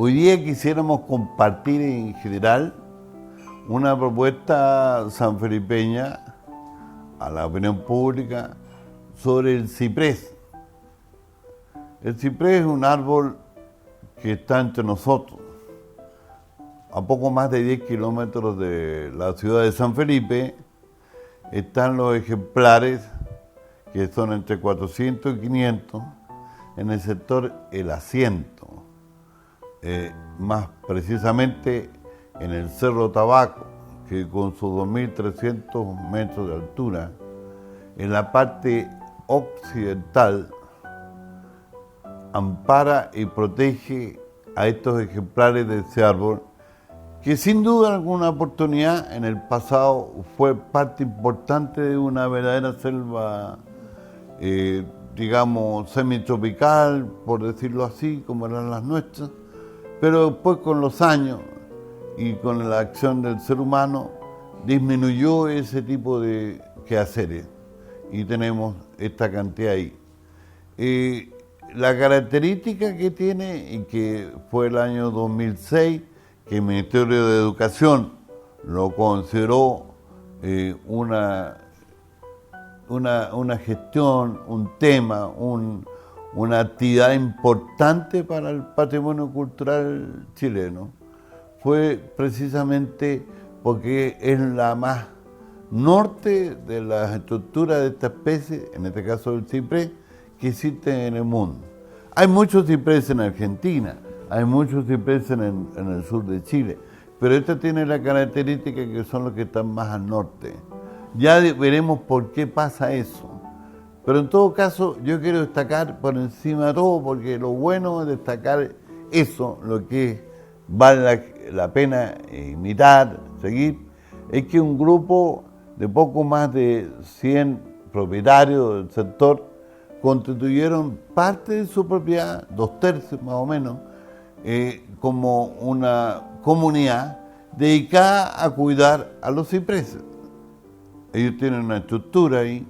Hoy día quisiéramos compartir en general una propuesta sanfelipeña a la opinión pública sobre el ciprés. El ciprés es un árbol que está entre nosotros, a poco más de 10 kilómetros de la ciudad de San Felipe. Están los ejemplares, que son entre 400 y 500, en el sector El Asiento, más precisamente en el Cerro Tabaco, que con sus 2.300 metros de altura, en la parte occidental, ampara y protege a estos ejemplares de ese árbol, que sin duda alguna oportunidad en el pasado fue parte importante de una verdadera selva, digamos, semitropical, por decirlo así, como eran las nuestras, pero después con los años y con la acción del ser humano disminuyó ese tipo de quehaceres y tenemos esta cantidad ahí. La característica que tiene, y que fue el año 2006, que el Ministerio de Educación lo consideró una gestión, un tema, una actividad importante para el patrimonio cultural chileno, fue precisamente porque es la más norte de las estructuras de esta especie, en este caso el ciprés, que existe en el mundo. Hay muchos cipreses en Argentina, hay muchos cipreses en el sur de Chile, pero esta tiene la característica que son los que están más al norte. Ya veremos por qué pasa eso. Pero en todo caso, yo quiero destacar por encima de todo, porque lo bueno es destacar eso, lo que vale la pena imitar, seguir, es que un grupo de poco más de 100 propietarios del sector constituyeron parte de su propiedad, 2/3 más o menos, como una comunidad dedicada a cuidar a los cipreses. Ellos tienen una estructura ahí,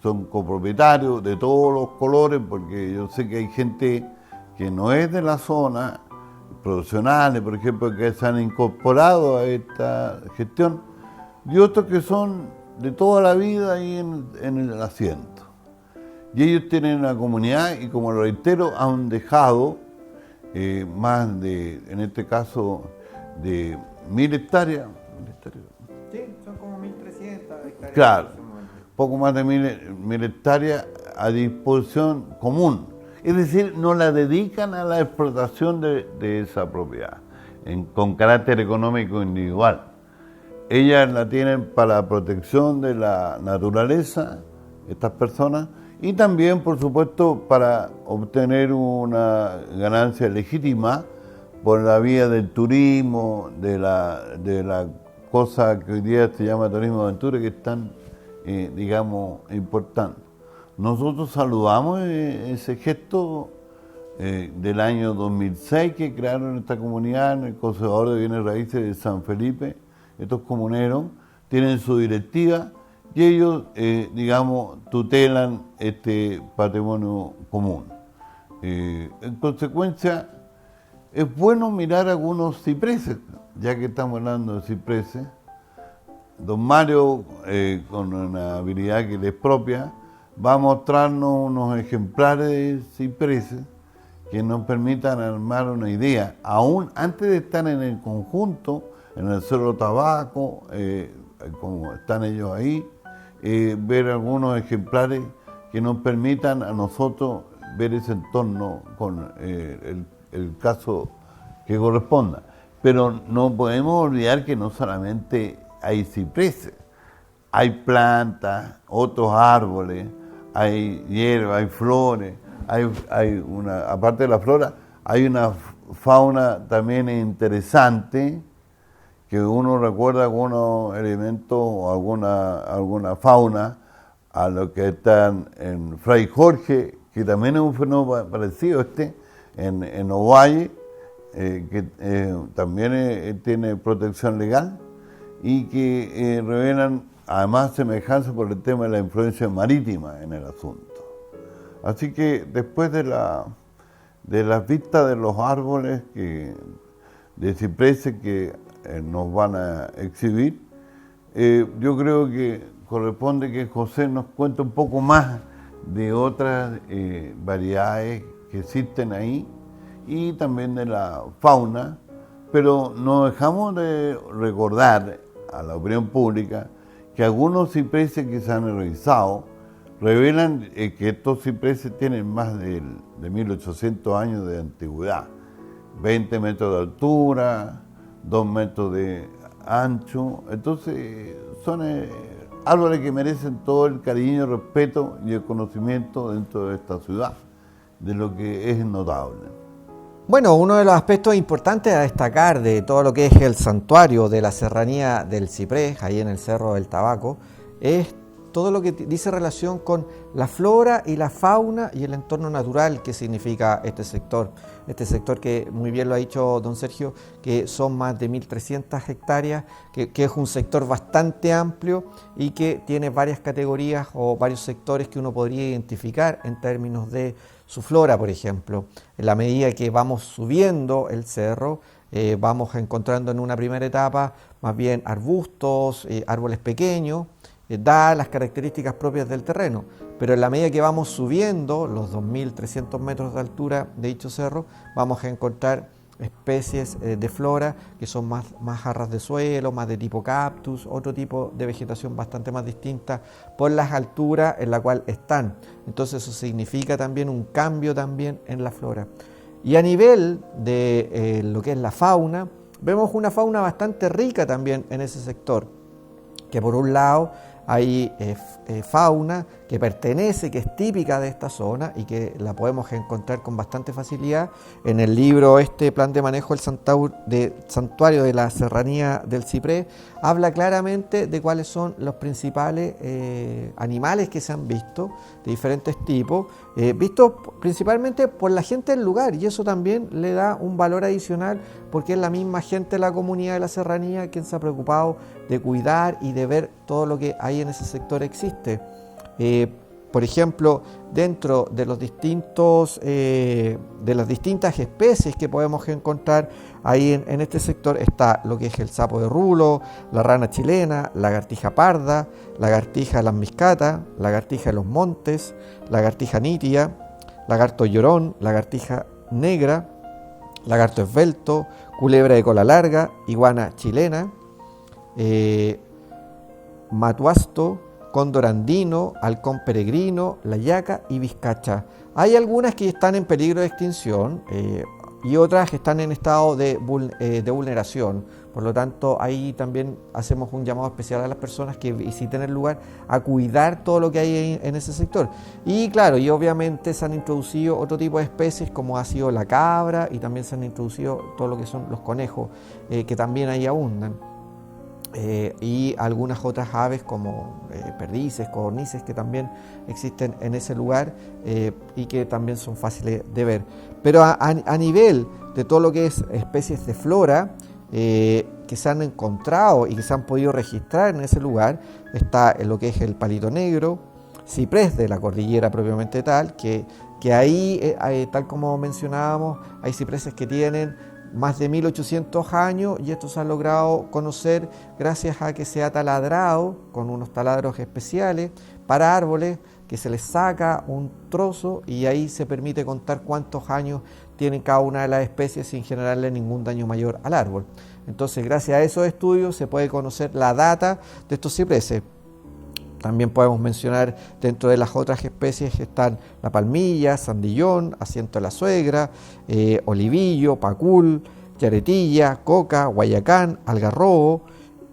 son copropietarios de todos los colores, porque yo sé que hay gente que no es de la zona, profesionales, por ejemplo, que se han incorporado a esta gestión, y otros que son de toda la vida ahí en el asiento. Y ellos tienen una comunidad y, como lo reitero, han dejado más de, en este caso, de 1.000 hectáreas. Sí, son como 1.300 hectáreas. Claro, poco más de 1.000 hectáreas a disposición común. Es decir, no la dedican a la explotación de esa propiedad, con carácter económico individual. Ellas la tienen para la protección de la naturaleza, estas personas, y también, por supuesto, para obtener una ganancia legítima por la vía del turismo, de la cosa que hoy día se llama turismo de aventura, que es tan, digamos, importante. Nosotros saludamos ese gesto del año 2006 que crearon esta comunidad en el Conservador de Bienes Raíces de San Felipe. Estos comuneros tienen su directiva y ellos, digamos, tutelan este patrimonio común. En consecuencia, es bueno mirar algunos cipreses, ya que estamos hablando de cipreses. Don Mario, con una habilidad que le es propia, va a mostrarnos unos ejemplares de cipreses que nos permitan armar una idea, aún antes de estar en el conjunto, en el Cerro Tabaco, como están ellos ahí, ver algunos ejemplares que nos permitan a nosotros ver ese entorno con el caso que corresponda. Pero no podemos olvidar que no solamente hay cipreses, hay plantas, otros árboles, hay hierba, hay flores, aparte de la flora, hay una fauna también interesante, que uno recuerda algunos elementos o alguna fauna a lo que están en Fray Jorge, que también es un fenómeno parecido en Ovalle, que también tiene protección legal y que revelan además semejanza por el tema de la influencia marítima en el asunto. Así que después de de las vistas de los árboles de cipreses que nos van a exhibir, yo creo que corresponde que José nos cuente un poco más de otras variedades que existen ahí y también de la fauna, pero no dejamos de recordar a la opinión pública que algunos cipreses que se han revisado revelan que estos cipreses tienen más de 1800 años de antigüedad, 20 metros de altura, 2 metros de ancho, entonces son árboles que merecen todo el cariño, el respeto y el conocimiento dentro de esta ciudad, de lo que es notable. Bueno, uno de los aspectos importantes a destacar de todo lo que es el santuario de la Serranía del Ciprés, ahí en el Cerro del Tabaco, es todo lo que dice relación con la flora y la fauna y el entorno natural que significa este sector. Este sector que muy bien lo ha dicho don Sergio, que son más de 1.300 hectáreas, que es un sector bastante amplio y que tiene varias categorías o varios sectores que uno podría identificar en términos de su flora, por ejemplo. En la medida que vamos subiendo el cerro, vamos encontrando en una primera etapa más bien arbustos, árboles pequeños, da las características propias del terreno, pero en la medida que vamos subiendo los 2.300 metros de altura de dicho cerro, vamos a encontrar especies de flora que son más a ras de suelo, más de tipo cactus, otro tipo de vegetación bastante más distinta por las alturas en la cual están. Entonces eso significa también un cambio también en la flora. Y a nivel de lo que es la fauna, vemos una fauna bastante rica también en ese sector, que por un lado hay fauna que pertenece, que es típica de esta zona y que la podemos encontrar con bastante facilidad. En el libro Plan de manejo del santuario de la Serranía del Ciprés, habla claramente de cuáles son los principales animales que se han visto, de diferentes tipos, vistos principalmente por la gente del lugar, y eso también le da un valor adicional porque es la misma gente de la comunidad de la Serranía quien se ha preocupado de cuidar y de ver todo lo que ahí en ese sector existe. Por ejemplo, dentro de los distintos, de las distintas especies que podemos encontrar ahí en este sector está lo que es el sapo de rulo, la rana chilena, lagartija parda, lagartija lasmiscata, lagartija de los montes, lagartija nitia, lagarto llorón, lagartija negra, lagarto esbelto, culebra de cola larga, iguana chilena, matuasto, cóndor andino, halcón peregrino, la yaca y vizcacha. Hay algunas que están en peligro de extinción y otras que están en estado de vulneración. Por lo tanto, ahí también hacemos un llamado especial a las personas que visiten el lugar a cuidar todo lo que hay en ese sector. Y claro, y obviamente se han introducido otro tipo de especies como ha sido la cabra y también se han introducido todo lo que son los conejos que también ahí abundan. Y algunas otras aves como perdices, codornices que también existen en ese lugar y que también son fáciles de ver. Pero a nivel de todo lo que es especies de flora que se han encontrado y que se han podido registrar en ese lugar, está lo que es el palito negro, ciprés de la cordillera propiamente tal, que ahí, tal como mencionábamos, hay cipreses que tienen más de 1800 años y esto se ha logrado conocer gracias a que se ha taladrado con unos taladros especiales para árboles, que se les saca un trozo y ahí se permite contar cuántos años tienen cada una de las especies sin generarle ningún daño mayor al árbol. Entonces, gracias a esos estudios se puede conocer la data de estos cipreses. También podemos mencionar dentro de las otras especies que están la palmilla, sandillón, asiento de la suegra, olivillo, pacul, yaretilla, coca, guayacán, algarrobo,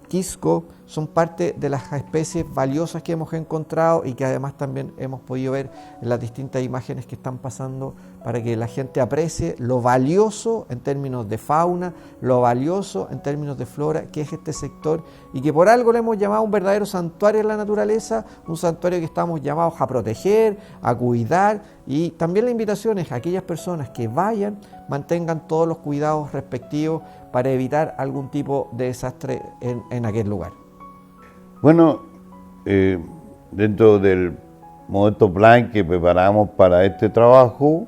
quisco. Son parte de las especies valiosas que hemos encontrado y que además también hemos podido ver en las distintas imágenes que están pasando para que la gente aprecie lo valioso en términos de fauna, lo valioso en términos de flora que es este sector y que por algo le hemos llamado un verdadero santuario de la naturaleza, un santuario que estamos llamados a proteger, a cuidar, y también la invitación es a aquellas personas que vayan, mantengan todos los cuidados respectivos para evitar algún tipo de desastre en aquel lugar. Bueno, dentro del modesto plan que preparamos para este trabajo,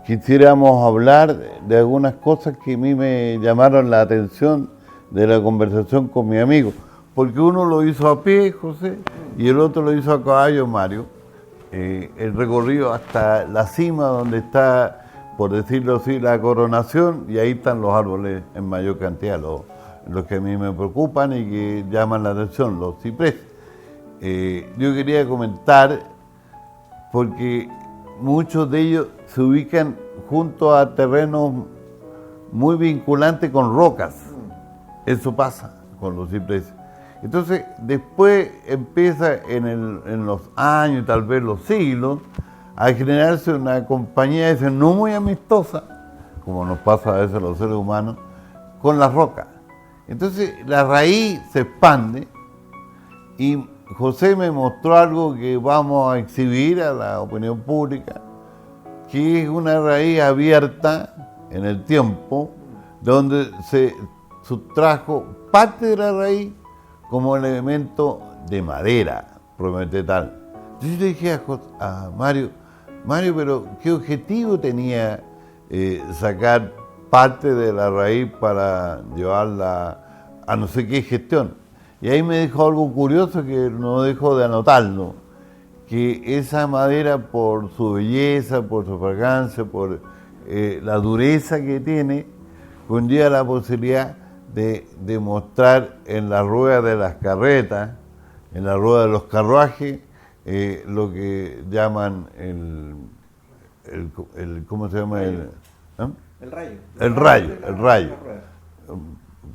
quisiéramos hablar de algunas cosas que a mí me llamaron la atención de la conversación con mi amigo, porque uno lo hizo a pie, José, y el otro lo hizo a caballo, Mario, el recorrido hasta la cima donde está, por decirlo así, la coronación, y ahí están los árboles en mayor cantidad, los que a mí me preocupan y que llaman la atención, los cipreses. Yo quería comentar, porque muchos de ellos se ubican junto a terrenos muy vinculantes con rocas. Eso pasa con los cipreses. Entonces, después empieza en los años, tal vez los siglos, a generarse una compañía, esa no muy amistosa, como nos pasa a veces a los seres humanos, con las rocas. Entonces, la raíz se expande y José me mostró algo que vamos a exhibir a la opinión pública, que es una raíz abierta en el tiempo, donde se sustrajo parte de la raíz como elemento de madera, prometetal. Entonces yo le dije a Mario, pero ¿qué objetivo tenía sacar parte de la raíz para llevarla a no sé qué gestión? Y ahí me dijo algo curioso que no dejo de anotarlo, que esa madera, por su belleza, por su fragancia, por la dureza que tiene, conlleva la posibilidad de mostrar en la rueda de las carretas, en la rueda de los carruajes, lo que llaman ¿cómo se llama? El rayo. El rayo.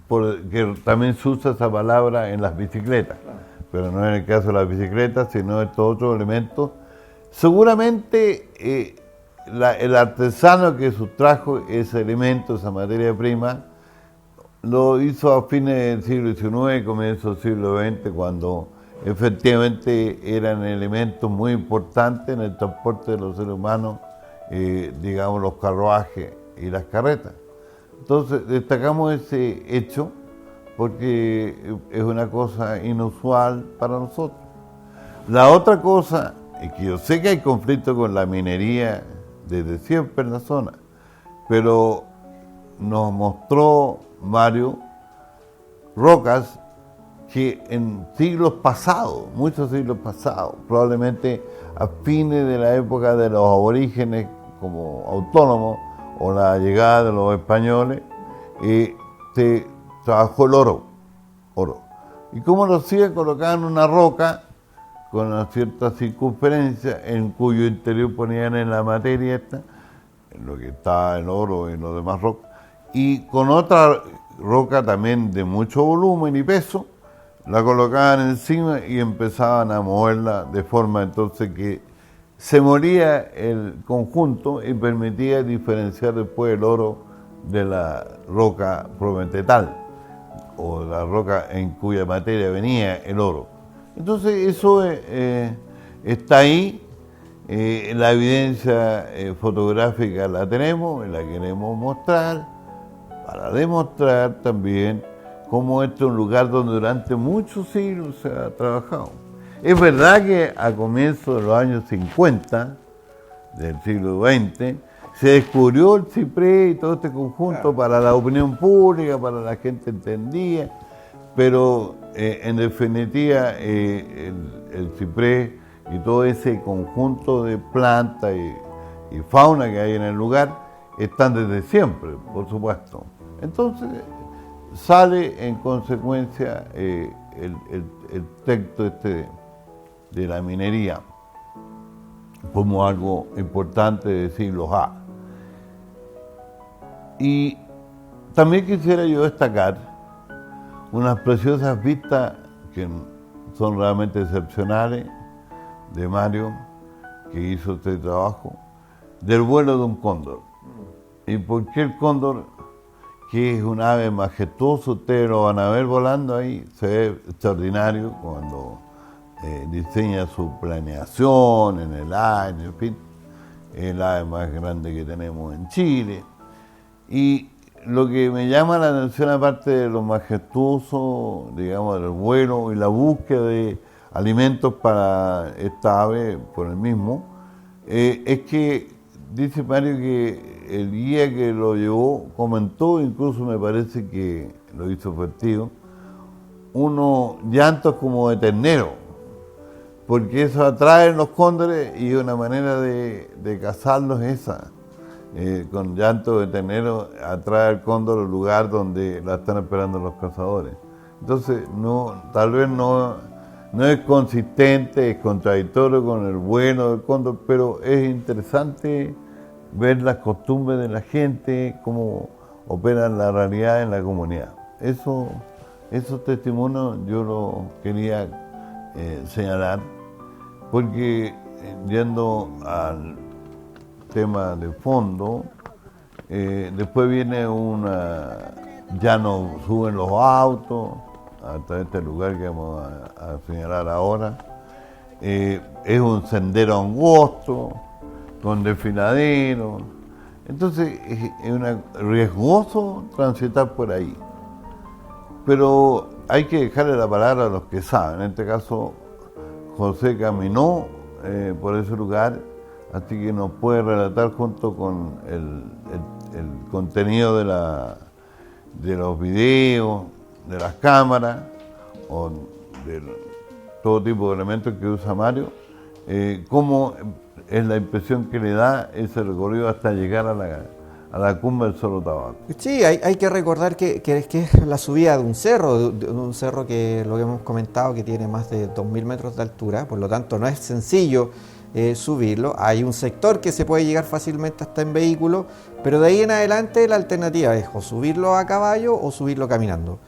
Porque también se usa esa palabra en las bicicletas, pero no en el caso de las bicicletas, sino estos otros elementos. Seguramente el artesano que sustrajo ese elemento, esa materia prima, lo hizo a fines del siglo XIX, comienzo del siglo XX, cuando efectivamente eran elementos muy importantes en el transporte de los seres humanos, digamos los carruajes y las carretas. Entonces destacamos ese hecho porque es una cosa inusual para nosotros. La otra cosa es que yo sé que hay conflicto con la minería desde siempre en la zona, pero nos mostró Mario rocas que en siglos pasados, muchos siglos pasados, probablemente a fines de la época de los aborígenes como autónomos o la llegada de los españoles, se trabajó el oro. ¿Y cómo lo hacían? Colocaban una roca con una cierta circunferencia en cuyo interior ponían en la materia esta, en lo que está el oro y los demás rocas, y con otra roca también de mucho volumen y peso, la colocaban encima y empezaban a moverla de forma entonces que se molía el conjunto y permitía diferenciar después el oro de la roca prometetal o la roca en cuya materia venía el oro. Entonces eso está ahí, la evidencia fotográfica la tenemos y la queremos mostrar para demostrar también cómo este es un lugar donde durante muchos siglos se ha trabajado. Es verdad que a comienzos de los años 50 del siglo XX se descubrió el ciprés y todo este conjunto para la opinión pública, para la gente entendía, pero en definitiva el ciprés y todo ese conjunto de plantas y fauna que hay en el lugar están desde siempre, por supuesto. Entonces sale en consecuencia el texto este de la minería como algo importante de siglos A. Y también quisiera yo destacar unas preciosas vistas que son realmente excepcionales de Mario, que hizo este trabajo, del vuelo de un cóndor. ¿Y por qué el cóndor? Que es un ave majestuoso, ustedes lo van a ver volando ahí, se ve extraordinario cuando diseña su planeación en el aire, en fin, es el ave más grande que tenemos en Chile. Y lo que me llama la atención, aparte de lo majestuoso, digamos, del vuelo y la búsqueda de alimentos para esta ave por el mismo, es que dice Mario que el guía que lo llevó comentó, incluso me parece que lo hizo efectivo, unos llantos como de ternero, porque eso atrae los cóndores y una manera de cazarlos es esa. Con llanto de ternero atrae al cóndor al lugar donde la están esperando los cazadores. Entonces, tal vez no es consistente, es contradictorio con el bueno del cóndor, pero es interesante ver las costumbres de la gente, cómo operan la realidad en la comunidad. Esos testimonios yo los quería señalar, porque yendo al tema de fondo, después viene ya no suben los autos hasta este lugar que vamos a señalar ahora. Es un sendero angosto, con desfiladero. Entonces es riesgoso transitar por ahí. Pero hay que dejarle la palabra a los que saben. En este caso, José caminó por ese lugar, así que nos puede relatar junto con el contenido de los videos, de las cámaras o de todo tipo de elementos que usa Mario, cómo es la impresión que le da ese recorrido hasta llegar a la cumbre del Cerro Tabaco. Sí, hay que recordar que es la subida de un cerro que lo hemos comentado que tiene más de 2.000 metros de altura, por lo tanto no es sencillo subirlo. Hay un sector que se puede llegar fácilmente hasta en vehículo, pero de ahí en adelante la alternativa es o subirlo a caballo o subirlo caminando.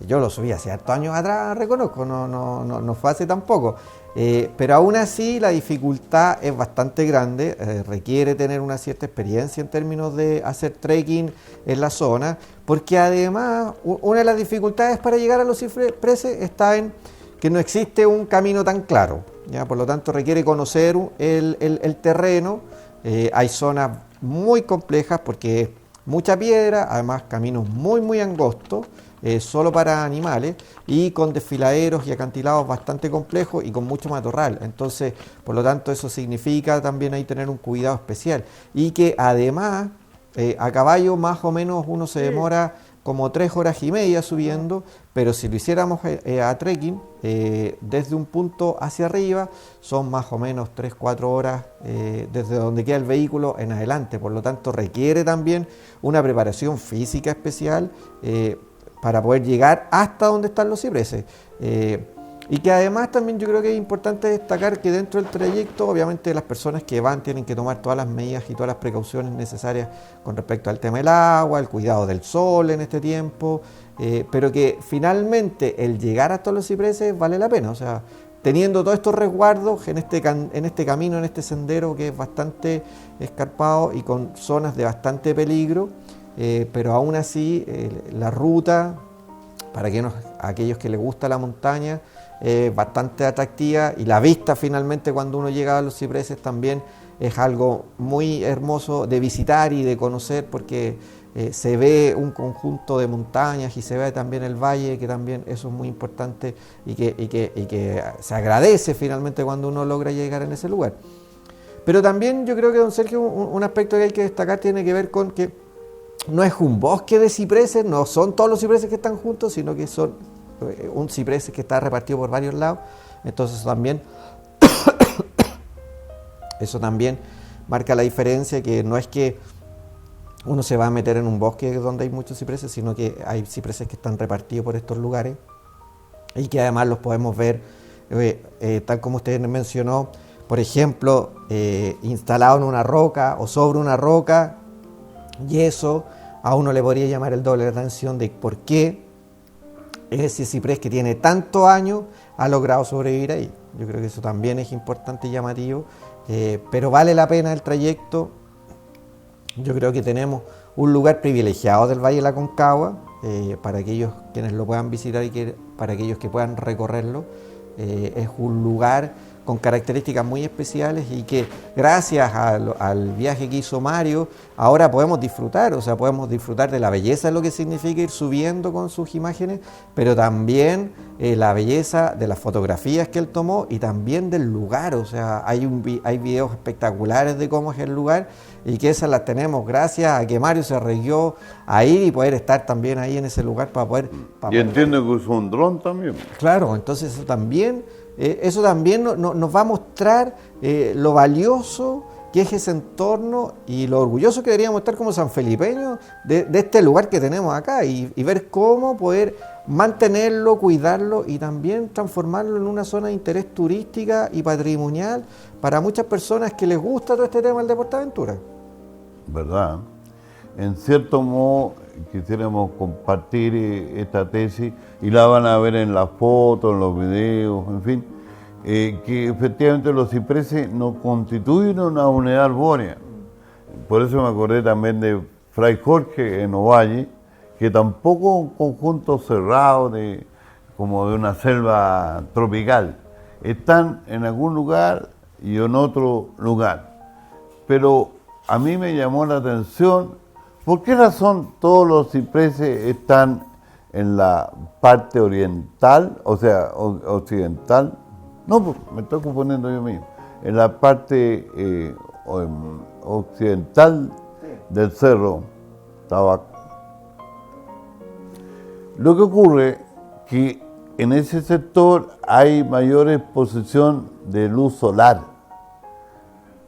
Yo lo subí hace hartos años atrás, reconozco, no fue hace tampoco. Pero aún así la dificultad es bastante grande, requiere tener una cierta experiencia en términos de hacer trekking en la zona, porque además una de las dificultades para llegar a los cipreses está en que no existe un camino tan claro, ¿ya? Por lo tanto requiere conocer el terreno, hay zonas muy complejas porque es mucha piedra, además caminos muy angostos, solo para animales y con desfiladeros y acantilados bastante complejos y con mucho matorral. Entonces, por lo tanto, eso significa también ahí tener un cuidado especial y que además a caballo más o menos uno se demora como 3 horas y media subiendo, pero si lo hiciéramos a trekking, desde un punto hacia arriba, son más o menos 3-4 horas desde donde queda el vehículo en adelante. Por lo tanto, requiere también una preparación física especial para poder llegar hasta donde están los cipreses. Y que además también yo creo que es importante destacar que dentro del trayecto, obviamente las personas que van tienen que tomar todas las medidas y todas las precauciones necesarias con respecto al tema del agua, el cuidado del sol en este tiempo, pero que finalmente el llegar hasta los cipreses vale la pena. O sea, teniendo todos estos resguardos en este camino, en este sendero que es bastante escarpado y con zonas de bastante peligro, pero aún así la ruta, para aquellos que les gusta la montaña, bastante atractiva, y la vista finalmente cuando uno llega a los cipreses también es algo muy hermoso de visitar y de conocer, porque se ve un conjunto de montañas y se ve también el valle, que también eso es muy importante y que se agradece finalmente cuando uno logra llegar en ese lugar. Pero también yo creo que, don Sergio, un aspecto que hay que destacar tiene que ver con que no es un bosque de cipreses, no son todos los cipreses que están juntos, sino que son un ciprés que está repartido por varios lados. Entonces eso también marca la diferencia, que no es que uno se va a meter en un bosque donde hay muchos cipreses, sino que hay cipreses que están repartidos por estos lugares y que además los podemos ver, tal como usted mencionó, por ejemplo, instalado en una roca o sobre una roca, y eso a uno le podría llamar el doble de atención de por qué ese ciprés que tiene tantos años ha logrado sobrevivir ahí. Yo creo que eso también es importante y llamativo, pero vale la pena el trayecto. Yo creo que tenemos un lugar privilegiado del Valle de la Aconcagua, para aquellos quienes lo puedan visitar y para aquellos que puedan recorrerlo. Es un lugar con características muy especiales y que gracias al viaje que hizo Mario, ahora podemos disfrutar, o sea, podemos disfrutar de la belleza de lo que significa ir subiendo con sus imágenes, pero también la belleza de las fotografías que él tomó y también del lugar, o sea, hay videos espectaculares de cómo es el lugar y que esas las tenemos gracias a que Mario se arriesgó a ir y poder estar también ahí en ese lugar para poder... Y entiendo que usó un dron también. Claro, entonces eso también nos va a mostrar lo valioso que es ese entorno y lo orgulloso que deberíamos estar como sanfelipeños de este lugar que tenemos acá y ver cómo poder mantenerlo, cuidarlo y también transformarlo en una zona de interés turística y patrimonial para muchas personas que les gusta todo este tema del deportaventura. ¿Verdad? En cierto modo quisiéramos compartir esta tesis y la van a ver en las fotos, en los videos, en fin, que efectivamente los cipreses nos constituyen una unidad arbórea. Por eso me acordé también de Fray Jorge en Ovalle, que tampoco un conjunto cerrado como de una selva tropical. Están en algún lugar y en otro lugar. Pero a mí me llamó la atención, ¿por qué razón todos los cipreses están en la parte oriental, o sea, occidental? No, me estoy confundiendo yo mismo. En la parte occidental del Cerro Tabaco. Lo que ocurre es que en ese sector hay mayor exposición de luz solar.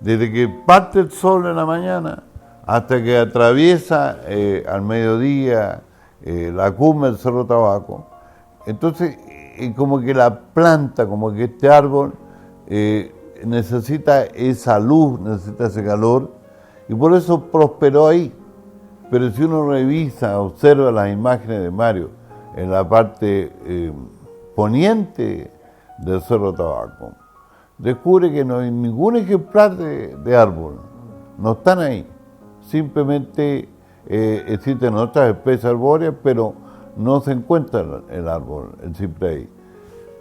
Desde que parte el sol en la mañana hasta que atraviesa al mediodía la cumbre del Cerro Tabaco. Entonces, como que la planta, como que este árbol necesita esa luz, necesita ese calor, y por eso prosperó ahí. Pero si uno revisa, observa las imágenes de Mario en la parte poniente del Cerro Tabaco, descubre que no hay ningún ejemplar de árbol, no están ahí. Simplemente existen otras especies arbóreas, pero no se encuentra el árbol, el ciprés ahí.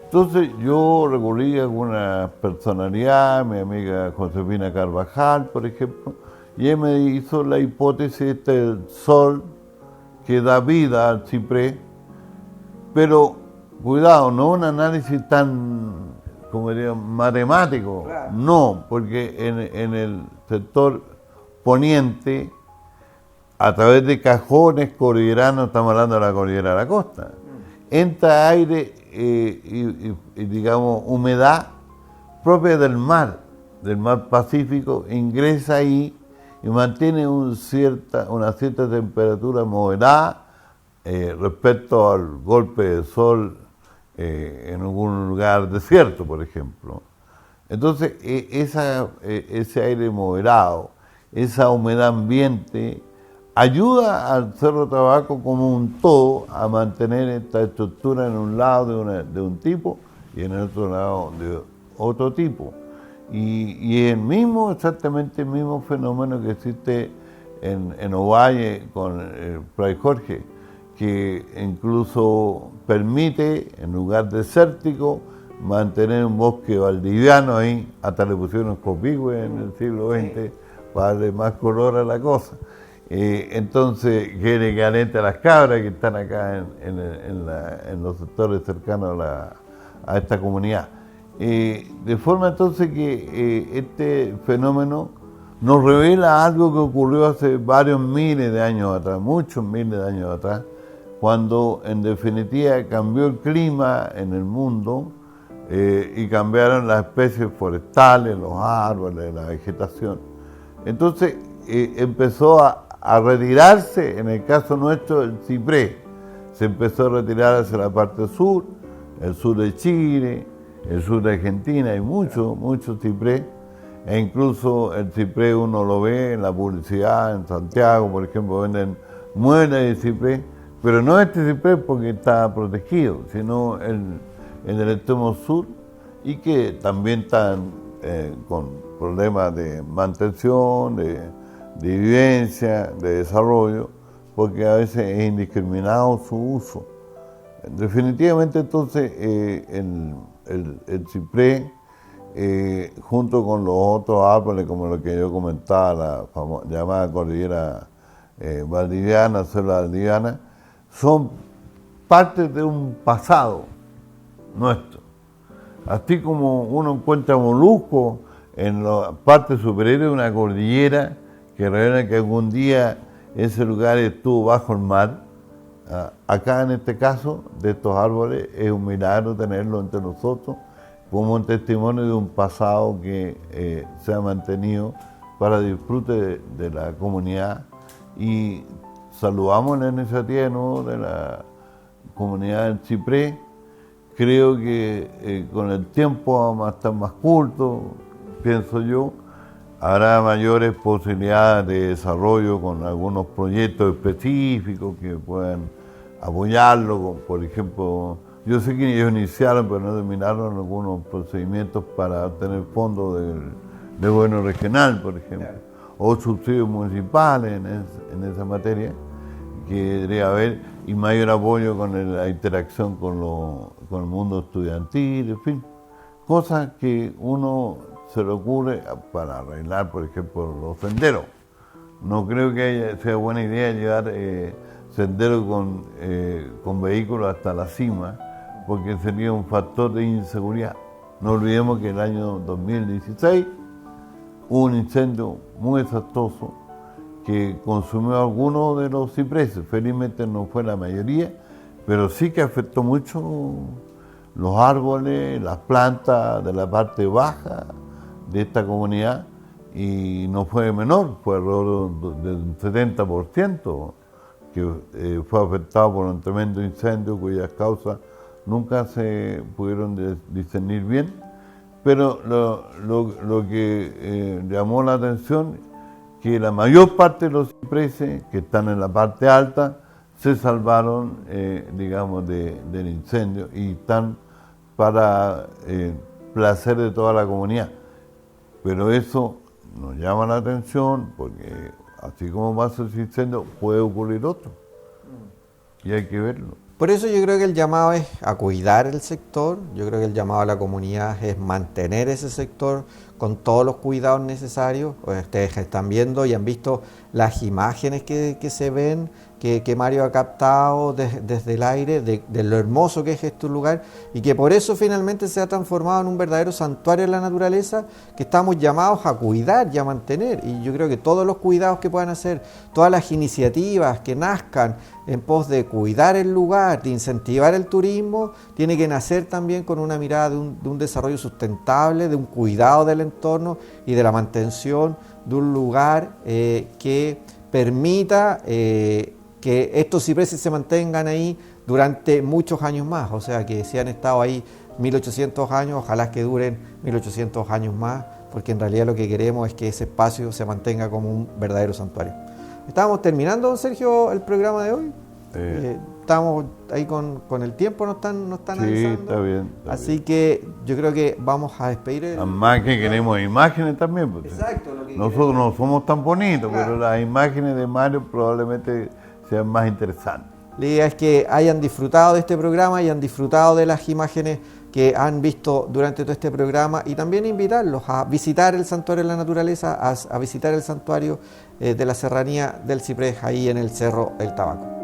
Entonces yo recurrí a alguna personalidad, mi amiga Josefina Carvajal, por ejemplo, y ella me hizo la hipótesis del sol que da vida al ciprés, pero cuidado, no un análisis tan, como diría, matemático, claro. No, porque en el sector poniente, a través de cajones cordilleranos, estamos hablando de la cordillera de la costa, entra aire y digamos humedad propia del mar Pacífico, ingresa ahí y mantiene una cierta temperatura moderada respecto al golpe de sol en algún lugar desierto, por ejemplo. Entonces, ese aire moderado, esa humedad ambiente, ayuda al Cerro Tabaco como un todo a mantener esta estructura en un lado de un tipo y en el otro lado de otro tipo. Y exactamente el mismo fenómeno que existe en Ovalle con Fray Jorge, que incluso permite, en lugar desértico, mantener un bosque valdiviano ahí, hasta le pusieron copihue en el siglo XX para darle más color a la cosa. Entonces, que le caliente a las cabras que están acá en los sectores cercanos a esta comunidad. De forma entonces que este fenómeno nos revela algo que ocurrió hace varios miles de años atrás, muchos miles de años atrás, cuando en definitiva cambió el clima en el mundo y cambiaron las especies forestales, los árboles, la vegetación. Entonces empezó a retirarse, en el caso nuestro, el ciprés. Se empezó a retirar hacia la parte sur, el sur de Chile, el sur de Argentina, hay muchos ciprés, e incluso el ciprés uno lo ve en la publicidad, en Santiago, por ejemplo, venden muelas de ciprés, pero no este ciprés porque está protegido, sino en el extremo sur, y que también están con problemas de mantención, de vivencia, de desarrollo, porque a veces es indiscriminado su uso. Definitivamente entonces el ciprés junto con los otros árboles, como lo que yo comentaba, la llamada cordillera valdiviana, selva valdiviana, son parte de un pasado nuestro. Así como uno encuentra moluscos en la parte superior de una cordillera que revela que algún día ese lugar estuvo bajo el mar, acá en este caso de estos árboles es un milagro tenerlo entre nosotros como un testimonio de un pasado que se ha mantenido para disfrute de la comunidad, y saludamos la iniciativa de nuevo de la comunidad del Ciprés. Creo que con el tiempo vamos a estar más cultos, pienso yo. Habrá mayores posibilidades de desarrollo con algunos proyectos específicos que puedan apoyarlo. Por ejemplo, yo sé que ellos iniciaron, pero no terminaron algunos procedimientos para obtener fondos del gobierno regional, por ejemplo, o subsidios municipales en esa materia, que debería haber, y mayor apoyo con la interacción con el mundo estudiantil, en fin, cosas que uno se le ocurre para arreglar, por ejemplo, los senderos. No creo que sea buena idea llevar senderos con vehículos hasta la cima, porque sería un factor de inseguridad. No olvidemos que el año 2016 hubo un incendio muy desastroso que consumió algunos de los cipreses. Felizmente no fue la mayoría, pero sí que afectó mucho los árboles, las plantas de la parte baja de esta comunidad, y no fue menor, fue alrededor del 70% que fue afectado por un tremendo incendio cuyas causas nunca se pudieron discernir bien, pero lo que llamó la atención que la mayor parte de los cipreses que están en la parte alta se salvaron, digamos, del incendio, y están para placer de toda la comunidad. Pero eso nos llama la atención porque así como pasa ese incendio, puede ocurrir otro. Y hay que verlo. Por eso yo creo que el llamado es a cuidar el sector, yo creo que el llamado a la comunidad es mantener ese sector con todos los cuidados necesarios. Ustedes están viendo y han visto las imágenes que se ven, que Mario ha captado desde el aire, de lo hermoso que es este lugar, y que por eso finalmente se ha transformado en un verdadero santuario de la naturaleza que estamos llamados a cuidar y a mantener. Y yo creo que todos los cuidados que puedan hacer, todas las iniciativas que nazcan en pos de cuidar el lugar, de incentivar el turismo, tiene que nacer también con una mirada de un desarrollo sustentable, de un cuidado del entorno y de la mantención de un lugar que permita que estos cipreses se mantengan ahí durante muchos años más. O sea, que si han estado ahí 1800 años, ojalá que duren 1800 años más, porque en realidad lo que queremos es que ese espacio se mantenga como un verdadero santuario. Estábamos terminando, don Sergio, el programa de hoy. Estamos ahí con el tiempo, nos están Sí, avisando. está bien. Así que yo creo que vamos a despedir. Además que queremos imágenes también. Porque Exacto. nosotros no somos tan bonitos, Claro. pero las imágenes de Mario probablemente sean más interesantes. La idea es que hayan disfrutado de este programa, hayan disfrutado de las imágenes que han visto durante todo este programa, y también invitarlos a visitar el Santuario de la Naturaleza, a visitar el Santuario de la Serranía del Ciprés, ahí en el Cerro El Tabaco.